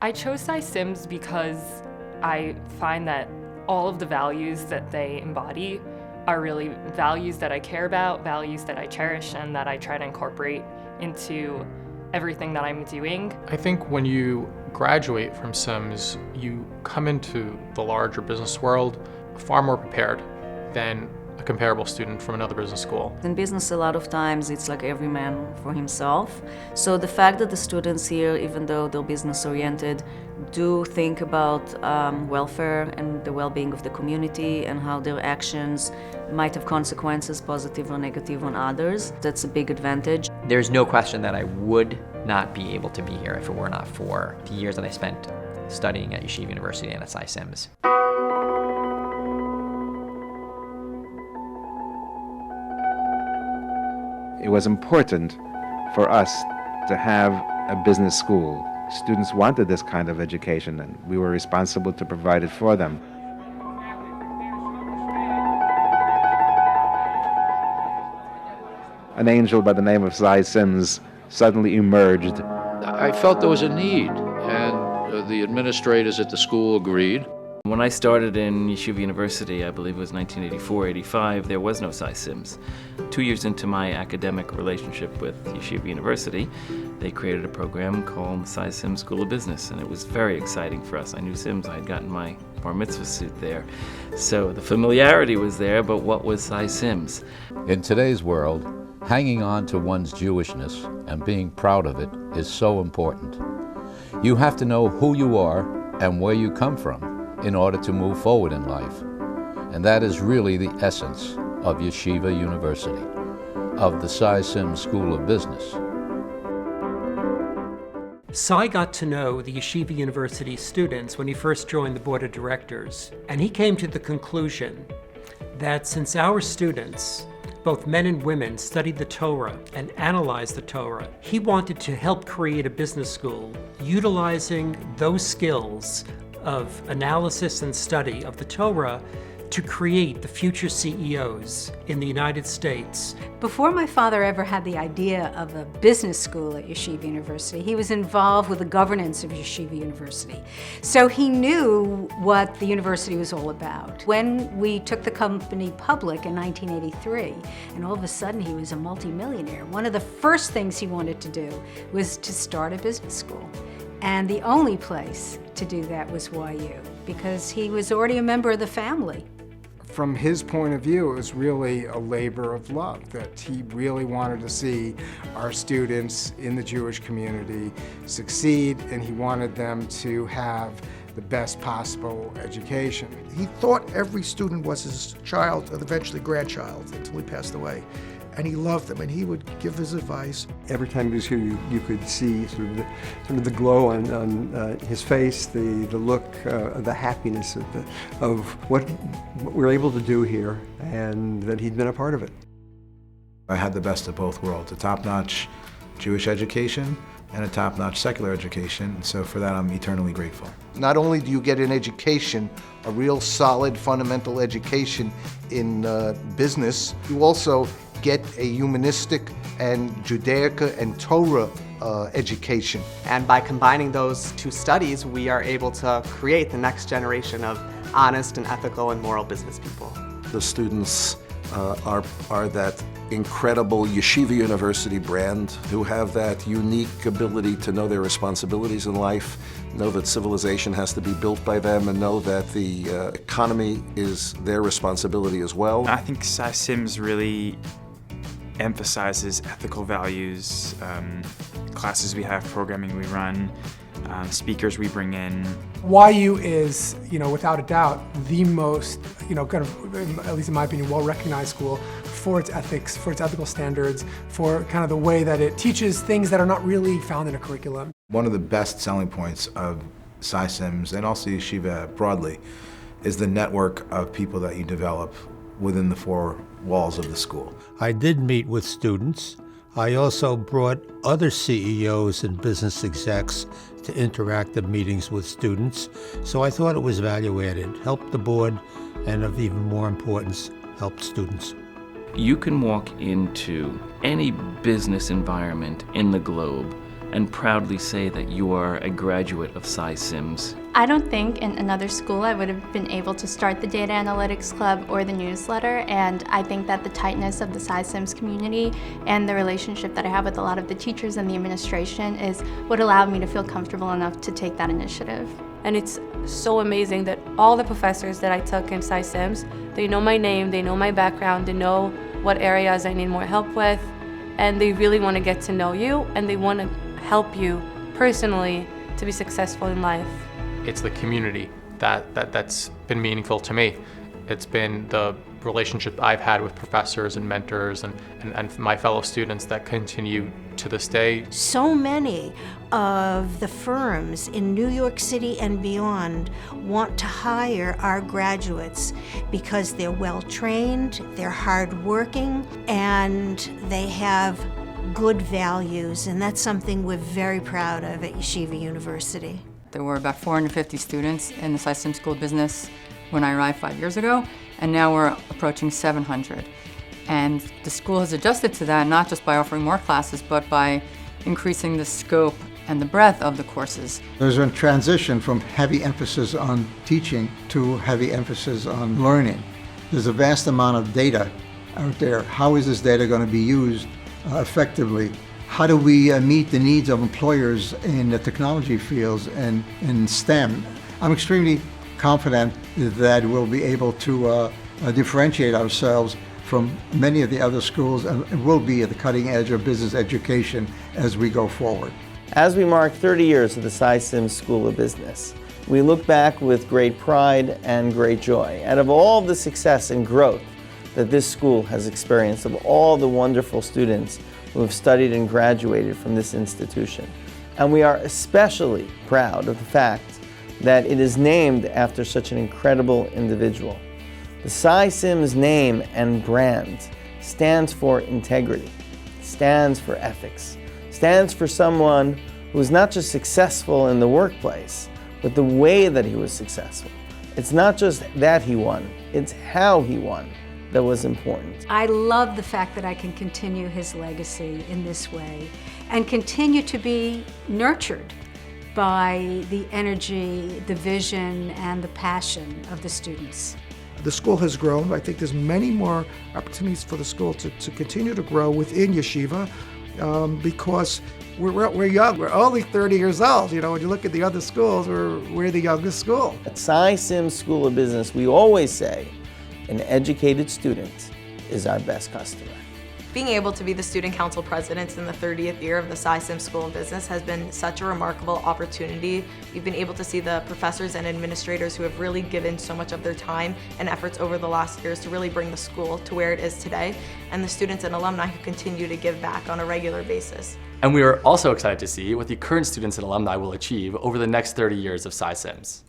I chose Syms because I find that all of the values that they embody are really values that I care about, values that I cherish, and that I try to incorporate into everything that I'm doing. I think when you graduate from Syms, you come into the larger business world far more prepared than a comparable student from another business school. In business, a lot of times it's like every man for himself. So the fact that the students here, even though they're business-oriented, do think about welfare and the well-being of the community and how their actions might have consequences, positive or negative, on others, that's a big advantage. There's no question that I would not be able to be here if it were not for the years that I spent studying at Yeshiva University and at Syms. It was important for us to have a business school. Students wanted this kind of education, and we were responsible to provide it for them. An angel by the name of Syms suddenly emerged. I felt there was a need, and the administrators at the school agreed. When I started in Yeshiva University, I believe it was 1984-85, there was no Syms. 2 years into my academic relationship with Yeshiva University, they created a program called Syms School of Business, and it was very exciting for us. I knew Syms, I had gotten my bar mitzvah suit there. So the familiarity was there, but what was Syms? In today's world, hanging on to one's Jewishness and being proud of it is so important. You have to know who you are and where you come from in order to move forward in life. And that is really the essence of Yeshiva University, of the Syms School of Business. Sy got to know the Yeshiva University students when he first joined the board of directors, and he came to the conclusion that since our students, both men and women, studied the Torah and analyzed the Torah, he wanted to help create a business school utilizing those skills of analysis and study of the Torah to create the future CEOs in the United States. Before my father ever had the idea of a business school at Yeshiva University, he was involved with the governance of Yeshiva University. So he knew what the university was all about. When we took the company public in 1983, and all of a sudden he was a multimillionaire, one of the first things he wanted to do was to start a business school. And the only place to do that was YU, because he was already a member of the family. From his point of view, it was really a labor of love, that he really wanted to see our students in the Jewish community succeed, and he wanted them to have the best possible education. He thought every student was his child and eventually grandchild until he passed away. And he loved them, and he would give his advice. Every time he was here, you could see sort of the glow on his face, the look, the happiness of what we're able to do here, and that he'd been a part of it. I had the best of both worlds, a top-notch Jewish education and a top-notch secular education, and so for that I'm eternally grateful. Not only do you get an education, a real solid fundamental education in business, you also get a humanistic and Judaica and Torah education. And by combining those two studies, we are able to create the next generation of honest and ethical and moral business people. The students are that incredible Yeshiva University brand who have that unique ability to know their responsibilities in life, know that civilization has to be built by them, and know that the economy is their responsibility as well. I think Syms really emphasizes ethical values, classes we have, programming we run, speakers we bring in. YU is, without a doubt, the most, kind of, at least in my opinion, well-recognized school for its ethics, for its ethical standards, for kind of the way that it teaches things that are not really found in a curriculum. One of the best selling points of Syms and also Yeshiva broadly is the network of people that you develop within the four walls of the school. I did meet with students. I also brought other CEOs and business execs to interactive meetings with students, so I thought it was value added, helped the board, and of even more importance, helped students. You can walk into any business environment in the globe and proudly say that you are a graduate of Syms? I don't think in another school I would have been able to start the Data Analytics Club or the newsletter, and I think that the tightness of the Syms community and the relationship that I have with a lot of the teachers and the administration is what allowed me to feel comfortable enough to take that initiative. And it's so amazing that all the professors that I took in Syms, they know my name, they know my background, they know what areas I need more help with, and they really want to get to know you, and they want to help you personally to be successful in life. It's the community that's been meaningful to me. It's been the relationship I've had with professors and mentors and my fellow students that continue to this day. So many of the firms in New York City and beyond want to hire our graduates because they're well trained, they're hardworking, and they have good values, and that's something we're very proud of at Yeshiva University. There were about 450 students in the Syms School of Business when I arrived 5 years ago, and now we're approaching 700. And the school has adjusted to that, not just by offering more classes, but by increasing the scope and the breadth of the courses. There's a transition from heavy emphasis on teaching to heavy emphasis on learning. There's a vast amount of data out there. How is this data going to be used effectively? How do we meet the needs of employers in the technology fields and in STEM? I'm extremely confident that we'll be able to differentiate ourselves from many of the other schools and will be at the cutting edge of business education as we go forward. As we mark 30 years of the Syms School of Business, we look back with great pride and great joy. Out of all the success and growth that this school has experienced, of all the wonderful students who have studied and graduated from this institution. And we are especially proud of the fact that it is named after such an incredible individual. The Syms name and brand stands for integrity, stands for ethics, stands for someone who is not just successful in the workplace, but the way that he was successful. It's not just that he won, it's how he won that was important. I love the fact that I can continue his legacy in this way and continue to be nurtured by the energy, the vision, and the passion of the students. The school has grown. I think there's many more opportunities for the school to continue to grow within Yeshiva because we're young. We're only 30 years old. You know, when you look at the other schools, we're the youngest school. At Syms School of Business, we always say, an educated student is our best customer. Being able to be the student council president in the 30th year of the Syms School of Business has been such a remarkable opportunity. We've been able to see the professors and administrators who have really given so much of their time and efforts over the last years to really bring the school to where it is today, and the students and alumni who continue to give back on a regular basis. And we are also excited to see what the current students and alumni will achieve over the next 30 years of Syms.